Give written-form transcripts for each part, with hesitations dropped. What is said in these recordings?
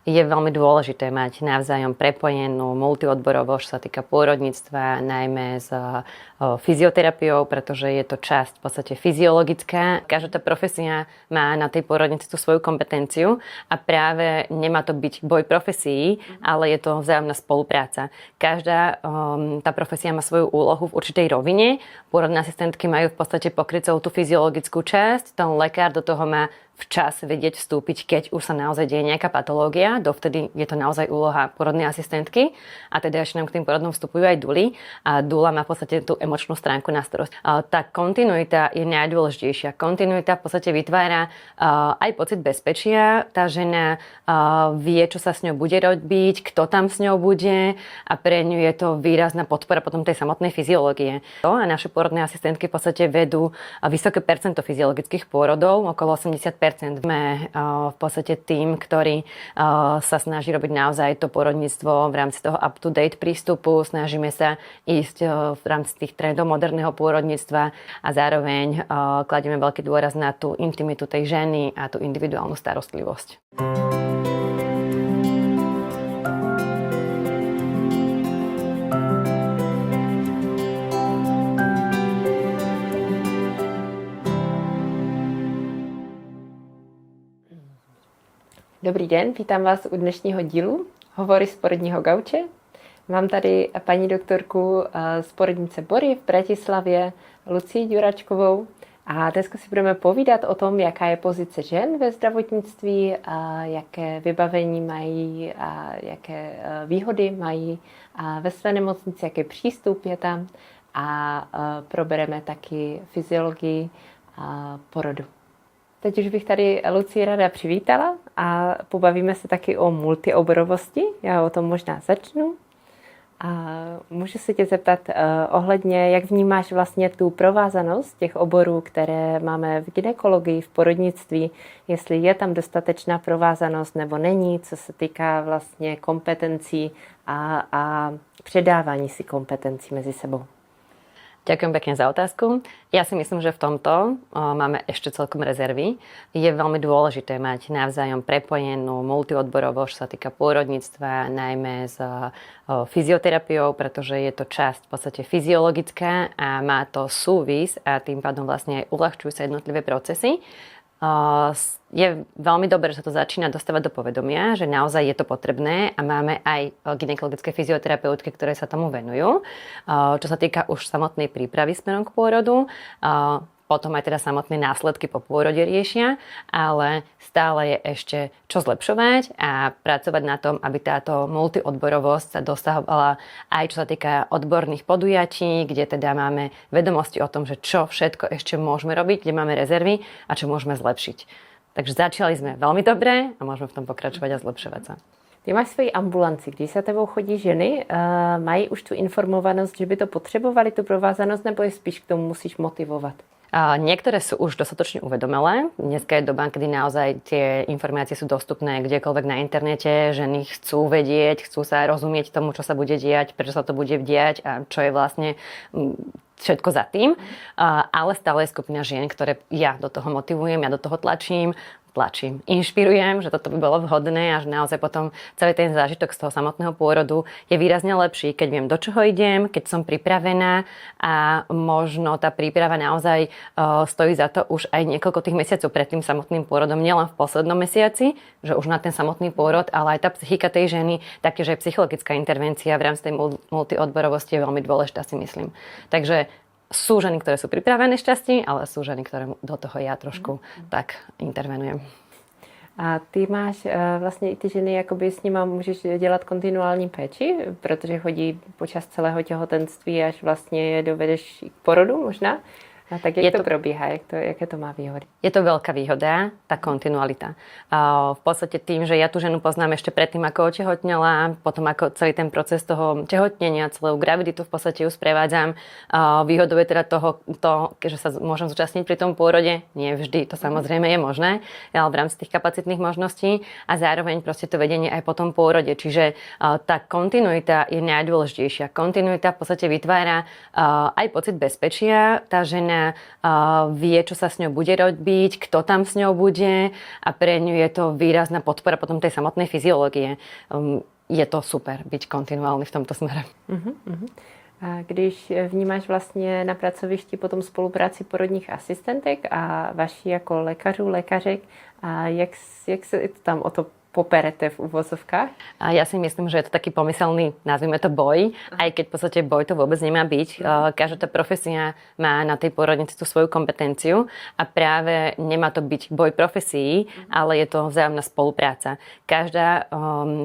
je veľmi dôležité mať navzájom prepojenú multiodborovosť, čo sa týka pôrodníctva, najmä s fyzioterapiou, pretože je to časť v podstate fyziologická. Každá tá profesia má na tej pôrodnici tú svoju kompetenciu a práve nemá to byť boj profesií, ale je to vzájomná spolupráca. Každá tá profesia má svoju úlohu v určitej rovine. Pôrodné asistentky majú v podstate pokryť tú fyziologickú časť, ten lekár do toho má včas vedieť vstúpiť, keď už sa naozaj deje nejaká patológia. Dovtedy je to naozaj úloha pôrodnej asistentky a teda ešte nám k tým pôrodnom vstupujú aj duly a dula má v podstate tú emočnú stránku na starosť. Tá kontinuita je najdôležitejšia. Kontinuita v podstate vytvára aj pocit bezpečia. Tá žena vie, čo sa s ňou bude robiť, kto tam s ňou bude a pre ňu je to výrazná podpora potom tej samotnej fyziológie. A naše pôrodné asistentky v podstate vedú vysoké percento fyziologických pôrodov, okolo 80%. Sme v podstate tým, ktorý sa snaží robiť naozaj to pôrodníctvo v rámci toho up-to-date prístupu. Snažíme sa ísť v rámci tých trendov moderného pôrodníctva a zároveň kladieme veľký dôraz na tú intimitu tej ženy a tú individuálnu starostlivosť. Dobrý den, vítám vás u dnešního dílu Hovory z porodního gauče. Mám tady paní doktorku z porodnice Bory v Bratislavě, Lucii Ďuračkovou. A dneska si budeme povídat o tom, jaká je pozice žen ve zdravotnictví, a jaké vybavení mají, a jaké výhody mají a ve své nemocnici, jaký přístup je tam. A probereme taky fyziologii a porodu. Teď už bych tady Lucii ráda přivítala a pobavíme se taky o multioborovosti. Já o tom možná začnu. A můžu se tě zeptat ohledně, jak vnímáš vlastně tu provázanost těch oborů, které máme v gynekologii, v porodnictví, jestli je tam dostatečná provázanost nebo není, co se týká vlastně kompetencí a předávání si kompetencí mezi sebou. Ďakujem pekne za otázku. Ja si myslím, že v tomto máme ešte celkom rezervy. Je veľmi dôležité mať navzájom prepojenú multiodborovosť, čo sa týka pôrodníctva, najmä s fyzioterapiou, pretože je to časť v podstate fyziologická a má to súvis a tým pádom vlastne aj uľahčujú sa jednotlivé procesy. Je veľmi dobré, že sa to začína dostávať do povedomia, že naozaj je to potrebné a máme aj gynekologické fyzioterapeutky, ktoré sa tomu venujú. Čo sa týka už samotnej prípravy smerom k pôrodu, potom aj teda samotné následky po pôrode riešia, ale stále je ešte čo zlepšovať a pracovať na tom, aby táto multiodborovosť sa dosahovala aj čo sa týka odborných podujatí, kde teda máme vedomosti o tom, že čo všetko ešte môžeme robiť, kde máme rezervy a čo môžeme zlepšiť. Takže začali sme veľmi dobre a môžeme v tom pokračovať a zlepšovať sa. Ty máš svoji ambulanci, když za tebou chodí ženy, mají už tu informovanost, že by to potřebovali, tu provázanost, nebo je spíš k tomu musíš motivovat? Niektoré sú už dostatočne uvedomelé. Dneska je doba, kedy naozaj tie informácie sú dostupné kdekoľvek na internete. Ženy chcú vedieť, chcú sa rozumieť tomu, čo sa bude diať, prečo sa to bude diať a čo je vlastne všetko za tým. Ale stále je skupina žien, ktoré ja do toho motivujem, ja do toho tlačím, inšpirujem, že toto by bolo vhodné a že naozaj potom celý ten zážitok z toho samotného pôrodu je výrazne lepší, keď viem, do čoho idem, keď som pripravená a možno tá príprava naozaj stojí za to už aj niekoľko tých mesiacov pred tým samotným pôrodom, nielen v poslednom mesiaci, že už na ten samotný pôrod, ale aj tá psychika tej ženy, taktiež aj psychologická intervencia v rámci tej multiodborovosti je veľmi dôležitá, si myslím. Takže sú ženy, ktoré sú pripravené šťastí, ale sú ženy, ktoré do toho ja trošku tak intervenujem. A ty máš vlastně i ty ženy, jakoby s nima můžeš dělat kontinuální péči, protože chodí počas celého těhotenství, až vlastně je dovedeš k porodu možná? A tak jak to probíha? Jaké to má výhody? Je to veľká výhoda, tá kontinualita. V podstate tým, že ja tú ženu poznám ešte predtým, ako otehotnela, potom ako celý ten proces toho tehotnenia, celú graviditu v podstate ju sprevádzam. Výhodou je teda to, že sa môžem zúčastniť pri tom pôrode. Nie vždy, to samozrejme je možné, ale v rámci tých kapacitných možností a zároveň proste to vedenie aj po tom pôrode. Čiže tá kontinuita je najdôležitejšia. Kontinuita v podstate vytvára aj pocit bezpečia. Tá žena žena vie, čo sa s ňou bude robiť, kto tam s ňou bude a pre ňu je to výrazná podpora potom tej samotnej fyziológie. Je to super byť kontinuálny v tomto smere. A když vnímáš vlastně na pracovišti potom spolupráci porodních asistentek a vaši jako lékařů, lékařek, a jak se tam o to poperete v uvozovkách? A ja si myslím, že je to taký pomyselný, nazvime to boj, aj keď v podstate boj to vôbec nemá byť. Každá tá profesia má na tej porodnici tú svoju kompetenciu a práve nemá to byť boj profesií, ale je to vzájomná spolupráca. Každá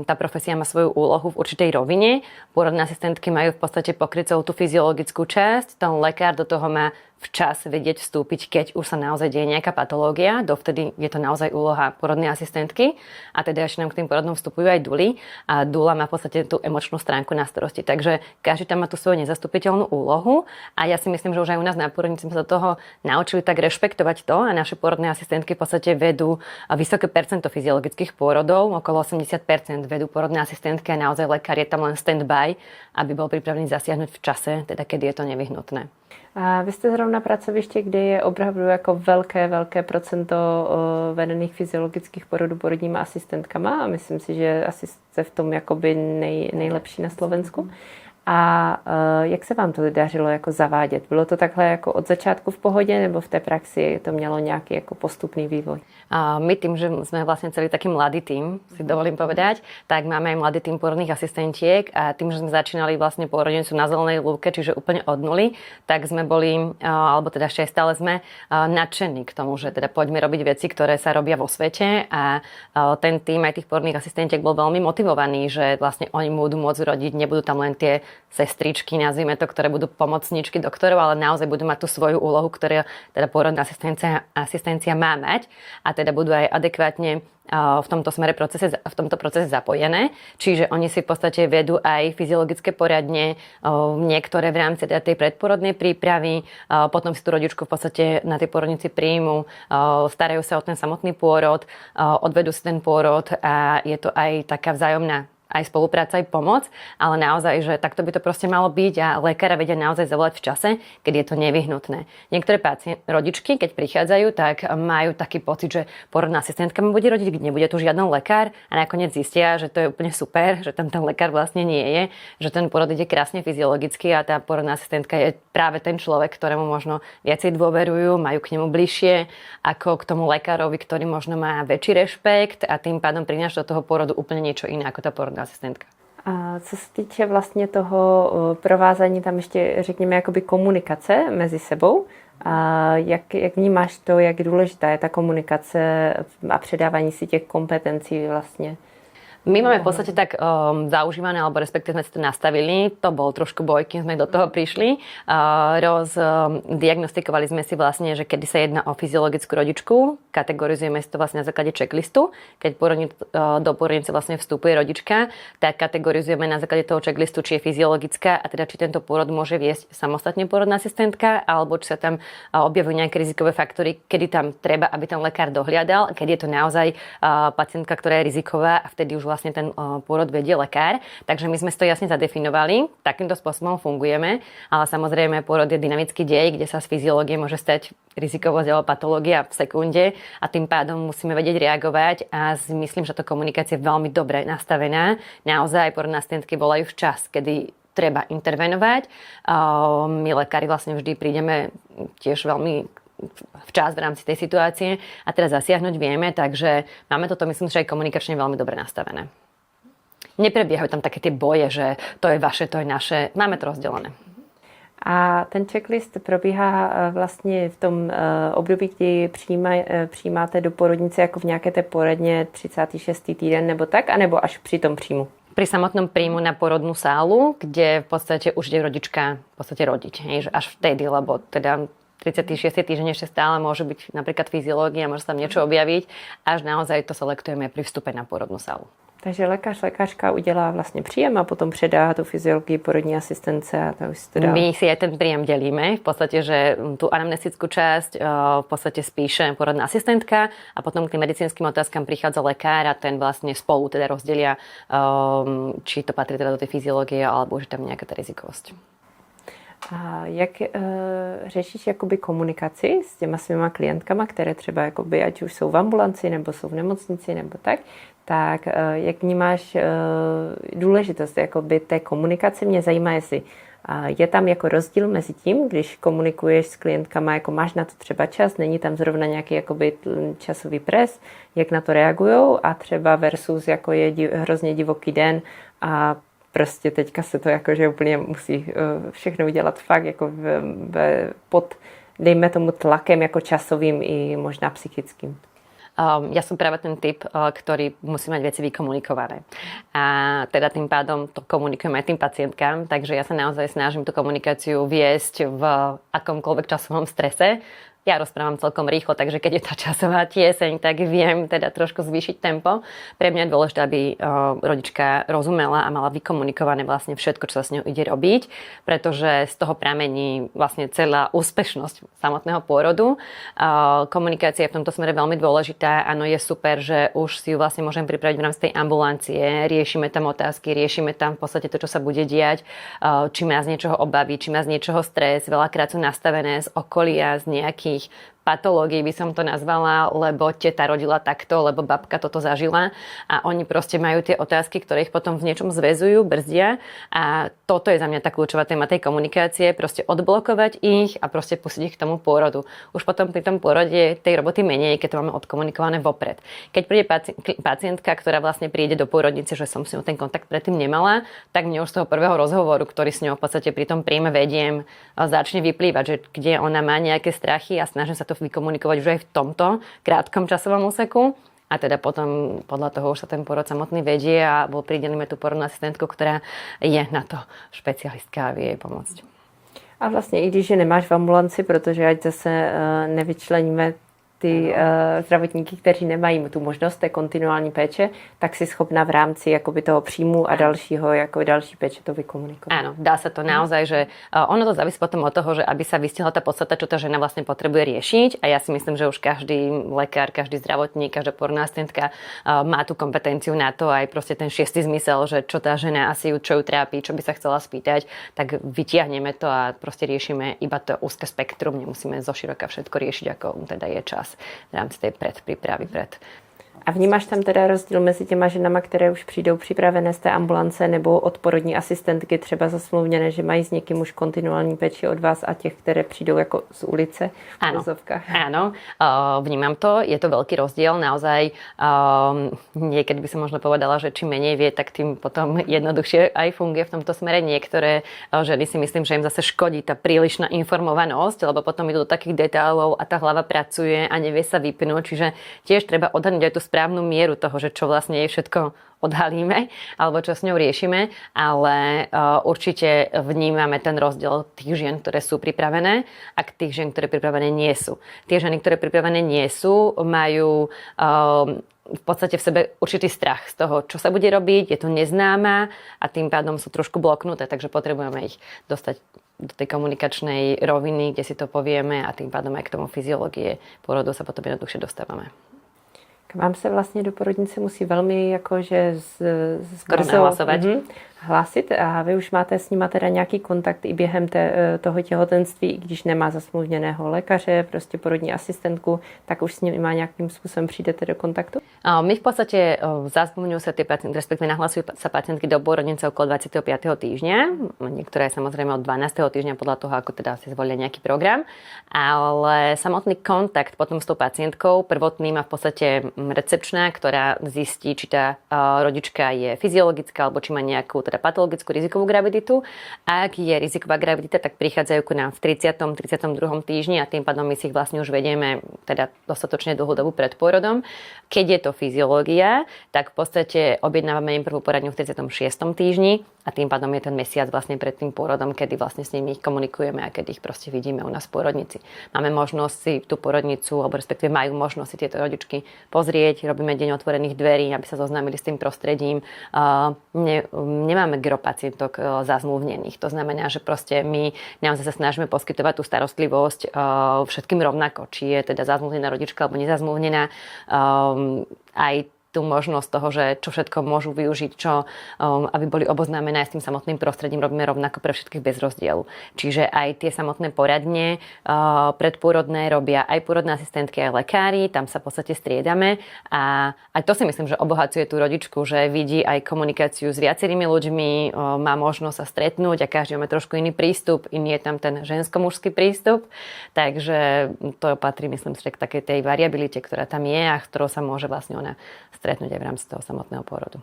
tá profesia má svoju úlohu v určitej rovine. Porodné asistentky majú v podstate pokryť celú tú fyziologickú časť, ten lekár do toho má včas vedieť vstúpiť, keď už sa naozaj deje nejaká patológia. Dovtedy je to naozaj úloha porodnej asistentky a teda ešte nám k tým porodnom vstupujú aj duly a dula má v podstate tú emočnú stránku na starosti. Takže každý tam má tú svoju nezastupiteľnú úlohu a ja si myslím, že už aj u nás na porodnici sme sa do toho naučili tak rešpektovať to a naše porodné asistentky v podstate vedú vysoké percento fyziologických pôrodov, okolo 80% vedú porodné asistentky a naozaj lekár je tam len stand-by, aby bol pripravený zasiahnuť v čase, teda kedy je to nevyhnutné. A vy jste zrovna na pracoviště, kde je opravdu jako velké procento vedených fyziologických porodů porodníma asistentkama a myslím si, že asi jste v tom jakoby nejlepší na Slovensku. A jak se vám to dařilo jako zavádět? Bylo to takhle jako od začátku v pohodě nebo v té praxi to mělo nějaký jako postupný vývoj? A my tým, že sme vlastne celý taký mladý tým, si dovolím povedať, tak máme aj mladý tým porodných asistentiek a tým, že sme začínali vlastne porodnicu na zelenej lúke, čiže úplne od nuly, tak sme boli, alebo teda ešte aj stále sme nadšení k tomu, že teda poďme robiť veci, ktoré sa robia vo svete a ten tým aj tých porodných asistentiek bol veľmi motivovaný, že vlastne oni budú môcť rodiť, nebudú tam len tie sestričky, nazvime to, ktoré budú pomocníčky doktorov, ale naozaj budú mať tú svoju úlohu, ktorú teda porodná asistencia má mať a teda budú aj adekvátne v tomto procese zapojené. Čiže oni si v podstate vedú aj fyziologické poradne, niektoré v rámci teda tej predporodnej prípravy, potom si tú rodičku v podstate na tej porodnici príjmu, starajú sa o ten samotný pôrod, odvedú si ten pôrod a je to aj taká vzájomná aj spolupráca, aj pomoc, ale naozaj, že takto by to proste malo byť a lekára vedia naozaj zavolať v čase, keď je to nevyhnutné. Niektoré rodičky, keď prichádzajú, tak majú taký pocit, že porodná asistentka mu bude rodiť, nebude tu žiaden lekár a nakoniec zistia, že to je úplne super, že tam ten lekár vlastne nie je, že ten porod ide krásne fyziologicky a tá porodná asistentka je práve ten človek, ktorému možno viacej dôverujú, majú k nemu bližšie ako k tomu lekárovi, ktorý možno má väčší rešpekt a tým pádom prináša do toho porodu úplne niečo iné ako tá porodná asistentka. A co se týče vlastně toho provázání, tam ještě řekněme jakoby komunikace mezi sebou, a jak vnímáš to, jak důležitá je ta komunikace a předávání si těch kompetencí vlastně? My máme v podstate tak zaužívané, alebo respektíve sme si to nastavili. To bol trošku boj, kým sme do toho prišli. Diagnostikovali sme si vlastne, že kedy sa jedná o fyziologickú rodičku, kategorizujeme si to vlastne na základe checklistu. Keď do porodnice vlastne vstupuje rodička, tak kategorizujeme na základe toho checklistu, či je fyziologická a teda či tento pôrod môže viesť samostatne porodná asistentka, alebo či sa tam objavujú nejaké rizikové faktory, kedy tam treba, aby ten lekár dohliadal, keď je to naozaj pacientka, ktorá je riziková a vtedy už vlastne ten pôrod vedie lekár. Takže my sme si to jasne zadefinovali, takýmto spôsobom fungujeme, ale samozrejme pôrod je dynamický dej, kde sa z fyziológie môže stať rizikovosť alebo patológia v sekunde a tým pádom musíme vedieť reagovať a myslím, že tá komunikácia je veľmi dobre nastavená. Naozaj porodné asistentky volajú včas, kedy treba intervenovať. My lekári vlastne vždy prídeme tiež veľmi včas v rámci tej situácie a teraz zasiahnuť vieme, takže máme toto, myslím, že aj komunikačne veľmi dobre nastavené. Neprebiehajú tam také tie boje, že to je vaše, to je naše. Máme to rozdelené. A ten checklist probíhá vlastně v tom období, kdy přijímáte do porodnice jako v nějaké té poradně 36. týden nebo tak, anebo až při tom příjmu? Pri samotnom príjmu na porodnú sálu, kde v podstate už ide rodička v podstate rodiť. Hej, že až vtedy, lebo teda 36. týždeň ešte stále môže byť napríklad fyziológia, môže sa tam niečo objaviť, až naozaj to selektujeme pri vstupe na porodnú sálu. Takže lékařka udělá vlastně příjem a potom předá tu fyziologii porodní asistence a to už to dá. My si aj ten príjem delíme, v podstate, že tú anamnestickú časť v podstate spíše porodná asistentka a potom k tým medicínskym otázkam prichádza lekár a ten vlastne spolu teda rozdelia, či to patrí teda do tej fyziológie alebo už tam nejaká tá rizikovosť. A jak řešíš jakoby komunikaci s těma svýma klientkama, které třeba jakoby, ať už jsou v ambulanci, nebo jsou v nemocnici, nebo tak jak vnímáš důležitost jakoby té komunikace? Mě zajímá, jestli je tam jako rozdíl mezi tím, když komunikuješ s klientkama, jako máš na to třeba čas, není tam zrovna nějaký jakoby časový pres, jak na to regujou, a třeba versus jako je hrozně divoký den a prostě teďka se to jakože úplně musí všechno udělat fakt jako pod, dejme tomu, tlakem jako časovým i možná psychickým. Ja som práve ten typ, ktorý musí mať veci vykomunikované. A teda tým pádom to komunikujem aj tým pacientkám, takže ja sa naozaj snažím tú komunikáciu viesť v akomkoľvek časovom strese. Ja rozprávam celkom rýchlo, takže keď je tá časová tieseň, tak viem teda trošku zvýšiť tempo. Pre mňa je dôležité, aby rodička rozumela a mala vykomunikované vlastne všetko, čo sa s ňou ide robiť, pretože z toho pramení vlastne celá úspešnosť samotného pôrodu. Komunikácia je v tomto smere veľmi dôležitá. Áno, je super, že už si ju vlastne môžem pripraviť v rámci tej ambulancie. Riešime tam otázky, riešime tam v podstate to, čo sa bude diať, či má z niečoho obavy, či má z niečoho stres. Veľakrát sú nastavené z okolia, z nejakých patológií by som to nazvala, lebo teta rodila takto, lebo babka toto zažila a oni proste majú tie otázky, ktoré ich potom v niečom zväzujú, brzdia, a toto je za mňa tá kľúčová téma tej komunikácie, proste odblokovať ich a proste pustiť ich k tomu pôrodu. Už potom pri tom pôrode tej roboty menej, keď to máme odkomunikované vopred. Keď príde pacientka, ktorá vlastne príde do pôrodnice, že som s ňou ten kontakt predtým nemala, tak mne už z toho prvého rozhovoru, ktorý s ňou v podstate pri tom príjme vediem, začne vyplývať, že kde ona má nejaké strachy, a snažím sa to vykomunikovať už aj v tomto krátkom časovom úseku. A teda potom podľa toho už sa ten pôrod samotný vedie a pridelíme tú porodnú asistentku, ktorá je na to špecialistka a vie jej pomôcť. A vlastně i když je nemáš v ambulanci, protože ať zase nevyčleníme ty zdravotníky, kteří nemají tu možnost té kontinuální péče, tak si schopná v rámci jakoby toho příjmu a dalšího, jako další péče to vykomunikovat. Áno, dá sa to naozaj, že ono to závisí potom od toho, že aby sa vystihla tá podstata, čo tá žena vlastne potrebuje riešiť, a ja si myslím, že už každý lekár, každý zdravotník, každá porodná asistentka má tú kompetenciu na to, aj proste ten šiestý zmysel, že čo tá žena asi čo ju trápi, čo by sa chcela spýtať, tak vytiahneme to a proste riešime iba to úzke spektrum, nemusíme zoširoka všetko riešiť, ako teda je čas v rámci tej predprípravy pred. A vnímáš tam teda rozdíl mezi těma ženama, které už přijdou připravené z té ambulance, nebo od porodní asistentky třeba zasmluvněné, že mají s někým už kontinuální péči od vás, a těch, které přijdou jako z ulice v vozovkách? Áno, vnímam to, je to veľký rozdiel, naozaj niekedy by som možno povedala, že čím menej vie, tak tým potom jednoduchšie aj funguje v tomto smere. Niektoré ženy si myslím, že im zase škodí tá prílišná informovanosť, lebo potom idú do takých detailov a tá hlava pracuje a nevie sa vypnúť, čiže tiež treba odhadnúť aj tú správnu mieru toho, že čo vlastne je všetko odhalíme, alebo čo s ňou riešime, ale určite vnímame ten rozdiel tých žien, ktoré sú pripravené, a tých žien, ktoré pripravené nie sú. Tie ženy, ktoré pripravené nie sú, majú v podstate v sebe určitý strach z toho, čo sa bude robiť, je to neznáma a tým pádom sú trošku bloknuté, takže potrebujeme ich dostať do tej komunikačnej roviny, kde si to povieme, a tým pádom aj k tomu fyziológie pôrodu sa potom jednoduchšie dostávame. K vám se vlastně do porodnice musí velmi jakože hlásit, a vy už máte s nima teda nějaký kontakt i během toho těhotenství, i když nemá zasmluvněného lékaře, prostě porodní asistentku, tak už s nima nějakým způsobem přijdete do kontaktu? My v podstate zasmluvňujú sa tie pacientky, respektíve nahlasujú sa pacientky do porodnice okolo 25. týždňa. Niektoré samozrejme od 12. týždňa podľa toho, ako teda si zvolia nejaký program. Ale samotný kontakt potom s tou pacientkou prvotný má v podstate recepčná, ktorá zistí, či tá rodička je fyziologická alebo či má nejakú teda patologickú rizikovú graviditu. Ak je riziková gravidita, tak prichádzajú ku nám v 30. 32. týždni a tým pádom my si ich vlastne už vedieme teda dostatočne dlhú dobu pred pôrodom. Keď je to fyziológia, tak v podstate objednávame im prvú poradňu v 36. týždni a tým pádom je ten mesiac vlastne pred tým pôrodom, kedy vlastne s nimi komunikujeme a keď ich proste vidíme u nás v porodnici. Máme možnosť si tú porodnicu, alebo respektíve majú možnosť si tieto rodičky pozrieť, robíme deň otvorených dverí, aby sa zoznámili s tým prostredím. Nemáme gro pacientok zazmluvnených. To znamená, že proste my naozaj sa snažíme poskytovať tú starostlivosť všetkým rovnako, či je teda zazmluvnená rodička alebo nezazmluvnená. Aj tú možnosť toho, že čo všetko môžu využiť, aby boli oboznámené s tým samotným prostredím, robíme rovnako pre všetkých bez rozdielu. Čiže aj tie samotné poradne predpôrodné robia aj pôrodné asistentky, aj lekári, tam sa v podstate striedame a aj to si myslím, že obohacuje tú rodičku, že vidí aj komunikáciu s viacerými ľuďmi, má možnosť sa stretnúť a každý má trošku iný prístup, iný je tam ten žensko-mužský prístup, takže to patrí, myslím si, k takej tej variabilite, ktorá tam je a ktorou sa môže vlastne ona stretnúť aj v rámci toho samotného pôrodu.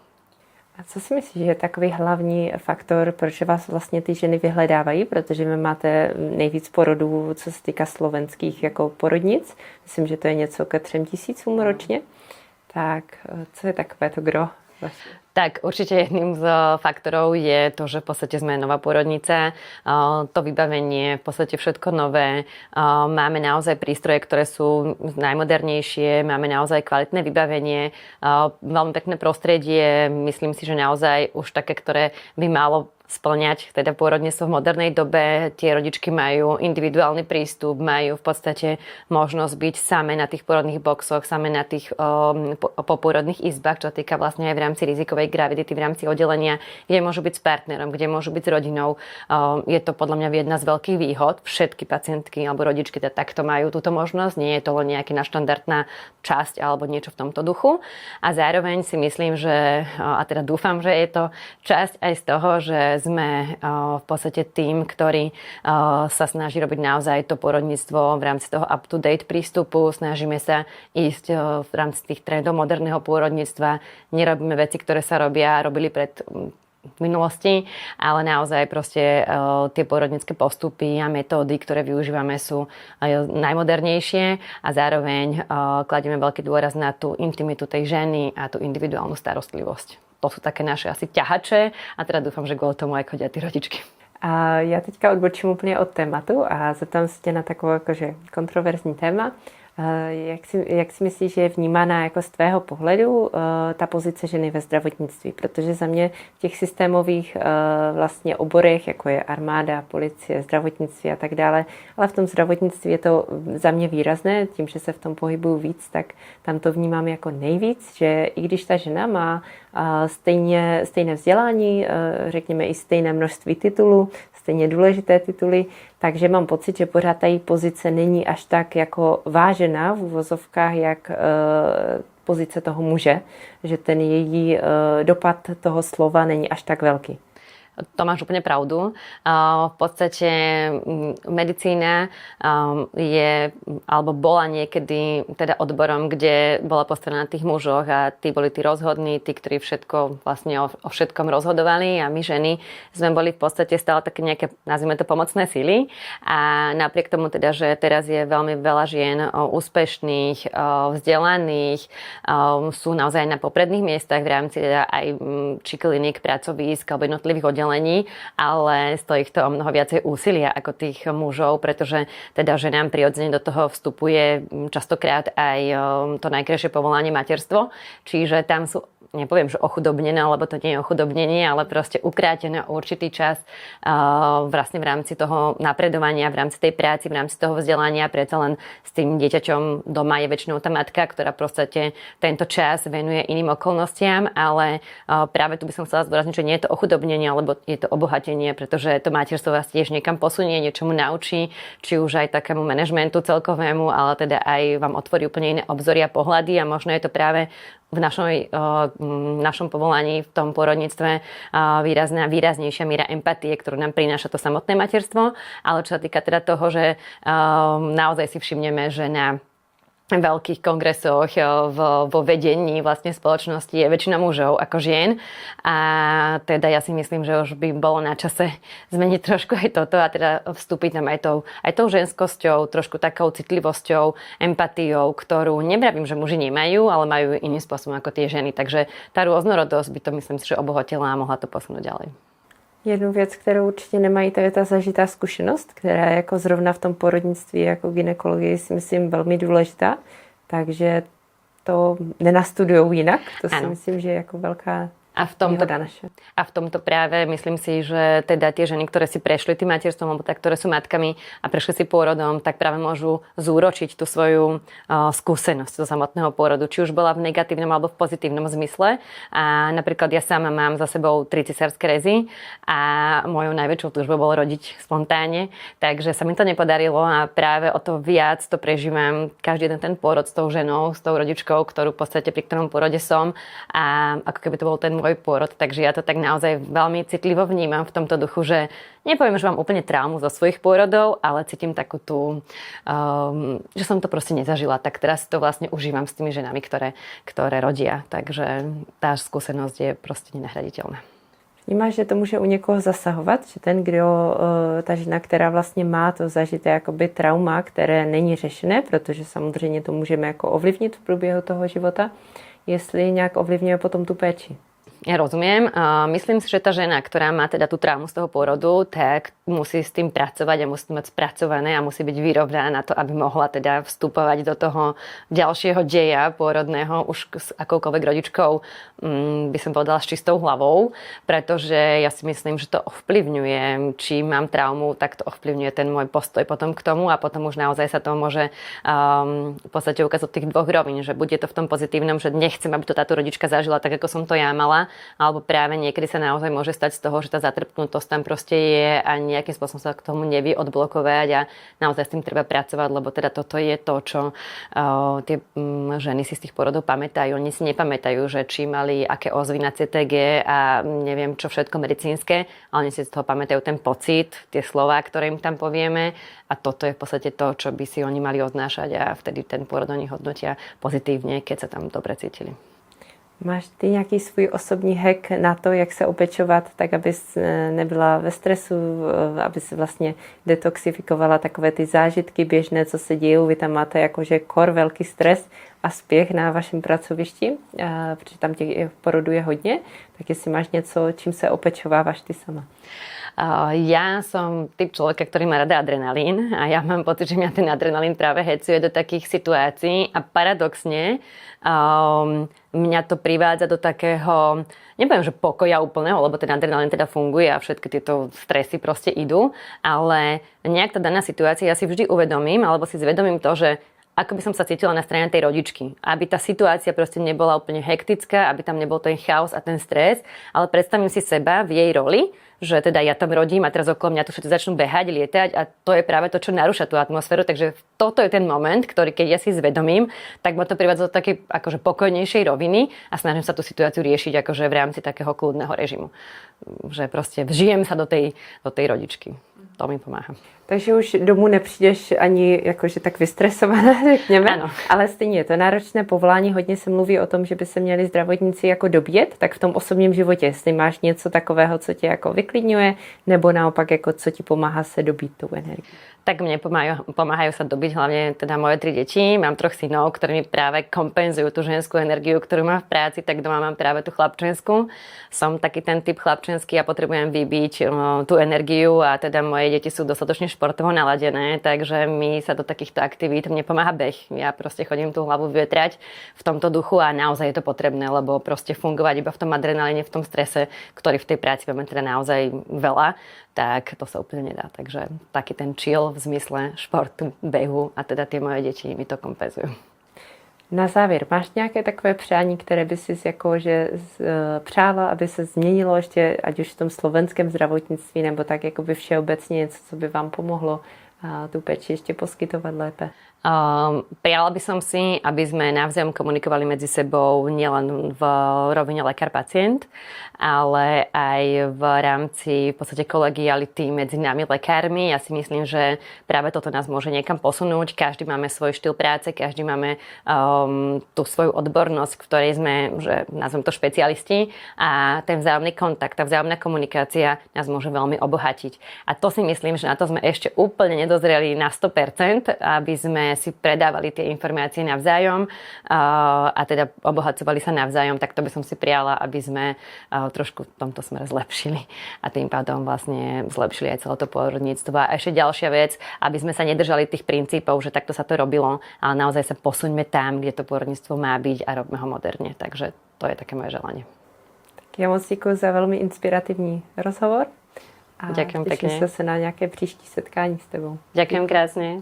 A co si myslíš, že je takový hlavní faktor, proč vás vlastně ty ženy vyhledávají? Protože vy máte nejvíc porodů, co se týká slovenských jako porodnic. Myslím, že to je něco ke 3000 ročně. Tak co je takové to gro? Tak určite jedným z faktorov je to, že v podstate sme nová pôrodnica. To vybavenie, v podstate všetko nové. Máme naozaj prístroje, ktoré sú najmodernejšie, máme naozaj kvalitné vybavenie, veľmi pekné prostredie, myslím si, že naozaj už také, ktoré by malo spĺňať teda pôrodníctvo v modernej dobe. Tie rodičky majú individuálny prístup, majú v podstate možnosť byť same na tých pôrodných boxoch, same na tých popôrodných izbách, čo týka vlastne aj v rámci rizikovej gravidity, v rámci oddelenia, kde môžu byť s partnerom, kde môžu byť s rodinou. Je to podľa mňa jedna z veľkých výhod. Všetky pacientky alebo rodičky teda takto majú túto možnosť. Nie je to len nejaká naštandardná časť alebo niečo v tomto duchu. A zároveň si myslím, že, a teda dúfam, že je to časť aj z toho, že sme v podstate tým, ktorý sa snaží robiť naozaj to porodníctvo v rámci toho up-to-date prístupu. Snažíme sa ísť v rámci tých trendov moderného pôrodníctva. Nerobíme veci, ktoré sa robili pred v minulosti, ale naozaj proste tie pôrodnícke postupy a metódy, ktoré využívame, sú najmodernejšie a zároveň kladieme veľký dôraz na tú intimitu tej ženy a tú individuálnu starostlivosť. To sú také naše asi ťahače a teda dúfam, že kvôli tomu aj chodia ty rodičky. A já teďka odbočím úplně od tématu a zeptám se tě na takové jakože kontroverzní téma. Jak si myslíš, že je vnímána jako z tvého pohledu ta pozice ženy ve zdravotnictví? Protože za mě v těch systémových vlastně oborech, jako je armáda, policie, zdravotnictví a tak dále, ale v tom zdravotnictví je to za mě výrazné, tím, že se v tom pohybuju víc, tak tam to vnímám jako nejvíc, že i když ta žena má stejné vzdělání, řekněme i stejné množství titulů, stejně důležité tituly, takže mám pocit, že pořád ta její pozice není až tak jako vážená v uvozovkách, jak pozice toho muže, že ten její dopad toho slova není až tak velký. To máš úplne pravdu. V podstate medicína je, alebo bola niekedy teda odborom, kde bola postavená na tých mužoch a tí boli tí rozhodní, tí, ktorí všetko vlastne o všetkom rozhodovali a my ženy sme boli v podstate stále také nejaké, nazvime to, pomocné sily a napriek tomu teda, že teraz je veľmi veľa žien úspešných, vzdelaných, sú naozaj na popredných miestach v rámci teda aj či kliník, pracovísk alebo jednotlivých oddelení, ale stojí to o mnoho viacej úsilia ako tých mužov, pretože teda ženám prirodzene do toho vstupuje častokrát aj to najkrajšie povolanie materstvo, čiže tam sú, nepoviem, že ochudobnené, lebo to nie je ochudobnenie, ale proste ukrátené určitý čas vlastne v rámci toho napredovania, v rámci tej práci, v rámci toho vzdelania, preto len s tým dieťaťom doma je väčšinou tá matka, ktorá v podstate tento čas venuje iným okolnostiam, ale práve tu by som chcela zdôrazniť, že nie je to ochudobnenie, alebo je to obohatenie, pretože to materstvo vás tiež niekam posunie, niečomu naučí, či už aj takému manažmentu celkovému, ale teda aj vám otvorí úplne iné obzory a pohľady a možno je to práve v našom povolaní v tom pôrodníctve výraznejšia míra empatie, ktorú nám prináša to samotné materstvo, ale čo sa týka teda toho, že naozaj si všimneme, že na veľkých kongresoch vo vedení vlastne spoločnosti je väčšina mužov ako žien a teda ja si myslím, že už by bolo na čase zmeniť trošku aj toto a teda vstúpiť tam aj tou ženskosťou, trošku takou citlivosťou, empatiou, ktorú nevravím, že muži nemajú, ale majú iným spôsobom ako tie ženy, takže tá rôznorodosť by to myslím si, že obohatila a mohla to posunúť ďalej. Jednu věc, kterou určitě nemají, to je ta zažitá zkušenost, která je jako zrovna v tom porodnictví, jako gynekologii si myslím velmi důležitá, takže to nenastudujou jinak, to si myslím, že je jako velká A v tomto práve myslím si, že teda tie ženy, ktoré si prešli tým materstvom, alebo tak, ktoré sú matkami a prešli si pôrodom, tak práve môžu zúročiť tú svoju skúsenosť zo samotného pôrodu, či už bola v negatívnom alebo v pozitívnom zmysle. A napríklad ja sama mám za sebou 3 cisárske rezy a mojou najväčšou túžbou bolo rodiť spontánne, takže sa mi to nepodarilo a práve o to viac to prežívam každý ten pôrod s tou ženou, s tou rodičkou, ktorú v podstate pri ktorom pôrode som a ako keby to bol ten môj pôrod, takže ja to tak naozaj veľmi citlivo vnímam v tomto duchu, že nepoviem, že mám úplne traumu zo svojich pôrodov, ale cítim takú tú, že som to proste nezažila, tak teraz to vlastne užívam s tými ženami, ktoré rodia, takže tá skúsenosť je proste nenahraditeľná. Vnímáš, že to může u někoho zasahovat, že ten, kdo, ta žena, která vlastně má to zažité jakoby trauma, které není řešené, protože samozřejmě to můžeme jako ovlivnit v průběhu toho života, jestli nějak ovlivňuje potom tu péči. Ja rozumiem. Myslím si, že tá žena, ktorá má teda tú traumu z toho pôrodu, tak musí s tým pracovať a musí mať spracované a musí byť vyrovnaná na to, aby mohla teda vstupovať do toho ďalšieho deja pôrodného už s akoukoľvek rodičkou, by som povedala, s čistou hlavou, pretože ja si myslím, že to ovplyvňuje, či mám traumu, tak to ovplyvňuje ten môj postoj potom k tomu a potom už naozaj sa to môže v podstate ukázať tých dvoch rovín, že bude to v tom pozitívnom, že nechcem, aby to táto rodička zažila tak, ako som to ja mala, alebo práve niekedy sa naozaj môže stať z toho, že tá zatrpnutosť tam proste je a nejakým spôsobom sa k tomu nevie odblokovať a naozaj s tým treba pracovať, lebo teda toto je to, čo tie ženy si z tých porodov pamätajú. Oni si nepamätajú, že či mali aké ozvy na CTG a neviem čo všetko medicínske, ale oni si z toho pamätajú ten pocit, tie slová, ktoré im tam povieme a toto je v podstate to, čo by si oni mali odnášať a vtedy ten pôrod oni hodnotia pozitívne, keď sa tam dobre cítili. Máš ty nějaký svůj osobní hack na to, jak se opečovat, tak abys nebyla ve stresu, aby si vlastně detoxifikovala takové ty zážitky běžné, co se dějí? Vy tam máte jakože velký stres a spěch na vašem pracovišti, protože tam těch porodů je hodně, tak jestli máš něco, čím se opečovávaš ty sama? Ja som typ človeka, ktorý má rada adrenalín a ja mám pocit, že mňa ten adrenalín práve hecuje do takých situácií a paradoxne mňa to privádza do takého, nepoviem, že pokoja úplného, lebo ten adrenalín teda funguje a všetky tieto stresy proste idú, ale nejak tá daná situácia ja si vždy uvedomím alebo si zvedomím to, že ako by som sa cítila na strane tej rodičky. Aby tá situácia proste nebola úplne hektická, aby tam nebol ten chaos a ten stres, ale predstavím si seba v jej roli, že teda ja tam rodím a teraz okolo mňa tu všetci začnú behať, lietať a to je práve to, čo narúša tú atmosféru. Takže toto je ten moment, ktorý keď ja si zvedomím, tak ma to privádza do takej akože pokojnejšej roviny a snažím sa tú situáciu riešiť akože v rámci takého kľudného režimu. Že proste vžijem sa do tej rodičky. To mi pomáha. Takže už domů nepřijdeš ani jakože tak vystresovaná, řekněme. Ano. Ale stejně je to náročné povolání. Hodně se mluví o tom, že by se měli zdravotníci jako dobět, tak v tom osobním životě, jestli máš něco takového, co tě jako vyklidňuje, nebo naopak jako co ti pomáhá se dobít tou energii. Tak mne pomáhajú sa dobiť hlavne teda moje 3 deti. Mám 3 synov, ktorí mi práve kompenzujú tú ženskú energiu, ktorú mám v práci, tak doma mám práve tú chlapčenskú. Som taký ten typ chlapčenský a potrebujem vybiť tú energiu a teda moje deti sú dostatočne športovo naladené, takže mi sa do takýchto aktivít mne pomáha beh. Ja proste chodím tú hlavu vyvetrať v tomto duchu a naozaj je to potrebné, lebo proste fungovať iba v tom adrenalíne, v tom strese, ktorý v tej práci máme teda naozaj veľa, tak to sa úplne nedá. Takže taký ten chill v zmysle športu, behu a teda tie moje deti mi to kompenzujú. Na závěr, máš nějaké takové přání, které by si jako, že přála, aby se změnilo ještě, ať už v tom slovenském zdravotnictví, nebo tak jakoby všeobecně něco, co by vám pomohlo tú péči ešte poskytovať lépe? Prijala by som si, aby sme navzájom komunikovali medzi sebou nielen v rovine lekár-pacient, ale aj v rámci v podstate kolegiality medzi nami lekármi. Ja si myslím, že práve toto nás môže niekam posunúť. Každý máme svoj štýl práce, každý máme tú svoju odbornosť, v ktorej sme, že nazvem to špecialisti a ten vzájomný kontakt, tá vzájomná komunikácia nás môže veľmi obohatiť. A to si myslím, že na to sme ešte úplne nedozreli na 100%, aby sme si predávali tie informácie navzájom a teda obohacovali sa navzájom, tak to by som si prijala, aby sme trošku v tomto smere zlepšili a tým pádom vlastne zlepšili aj celé to pôrodníctvo. A ešte ďalšia vec, aby sme sa nedržali tých princípov, že takto sa to robilo, ale naozaj sa posuňme tam, kde to pôrodníctvo má byť a robme ho moderne. Takže to je také moje želanie. Já moc děkuji za velmi inspirativní rozhovor a Ďakujem těším pekne. se zase na nějaké příští setkání s tebou. Ďakujem krásne.